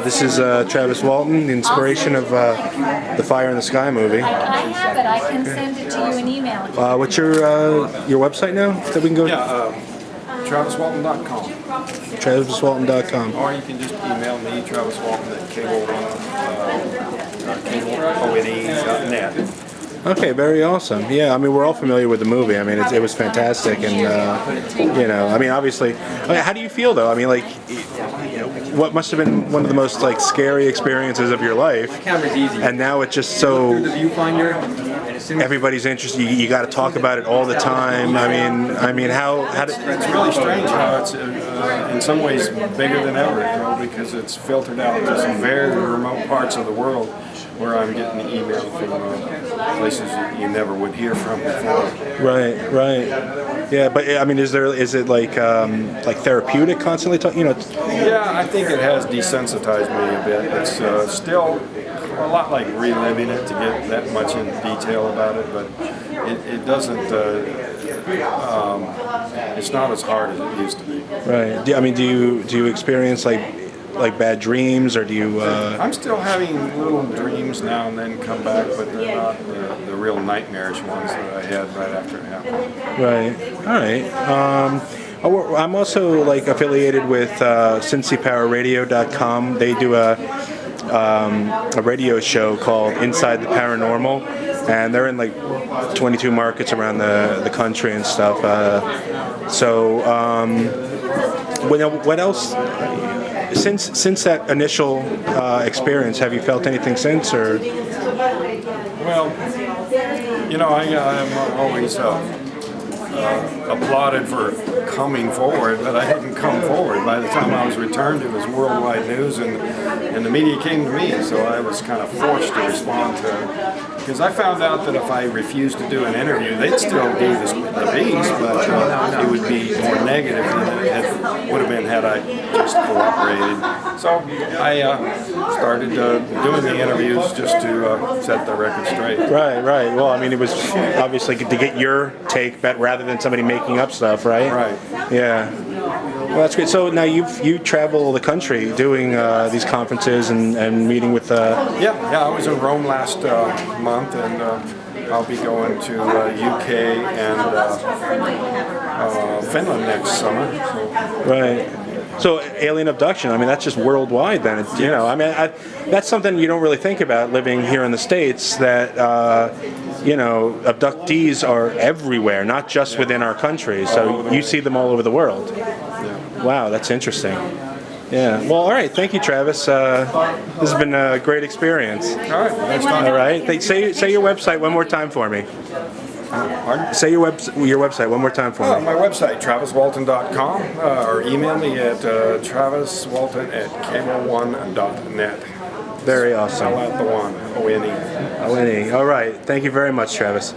This is Travis Walton, the inspiration of the Fire in the Sky movie. I have it. I can send it to you in email. What's your website now that we can go? Yeah, TravisWalton.com. TravisWalton.com. Or you can just email me, Travis Walton at cable1.net. Okay, very awesome. Yeah, I mean, we're all familiar with the movie. I mean, it was fantastic, and I mean, obviously, how do you feel though? I mean, like, what must have been one of the most like scary experiences of your life, and now it's just so everybody's interested. You got to talk about it all the time. I mean, how did It's really strange how it's in some ways bigger than ever, because it's filtered out to some very remote parts of the world where I'm getting email from places that you never would hear from before. Right. Yeah, but I mean, is it like therapeutic constantly talking? Yeah, I think it has desensitized me a bit. It's still a lot like reliving it to get that much in detail about it, but it doesn't. It's not as hard as it used to be. Right. Do you experience like bad dreams, or do you? I'm still having little dreams now and then come back, but they're not the real nightmarish ones that I had right after it happened. Right. All right. I'm also like affiliated with CincyPowerRadio.com. They do a radio show called Inside the Paranormal, and they're in like 22 markets around the country and stuff. What else? Since that initial experience, have you felt anything since, or? Well, I'm always applauded for coming forward, but I didn't come forward. By the time I was returned, it was worldwide news, and the media came to me, so I was kind of forced to respond to it. Because I found out that if I refused to do an interview, they'd still do the beats, but it would be more negative than it would have been had I just cooperated. So I started doing the interviews just to set the record straight. Right. Well, I mean, it was obviously to get your take, but rather than somebody making up stuff, right? Right. Yeah. Well, that's great. So now you travel the country doing these conferences and meeting with. Yeah. I was in Rome last month, and I'll be going to UK and Finland next summer. Right. So alien abduction, I mean, that's just worldwide then. That's something you don't really think about living here in the States, that, abductees are everywhere, not just within our country. So you see them all over the world. Yeah. Wow, that's interesting. Yeah. Well, all right. Thank you, Travis. This has been a great experience. All right. Next time. All right. Say your website one more time for me. Pardon? Say your website one more time for me. My website, TravisWalton.com, or email me at TravisWalton@cable1.net. Very awesome. Spell out the one, O-N-E. O-N-E. All right. Thank you very much, Travis.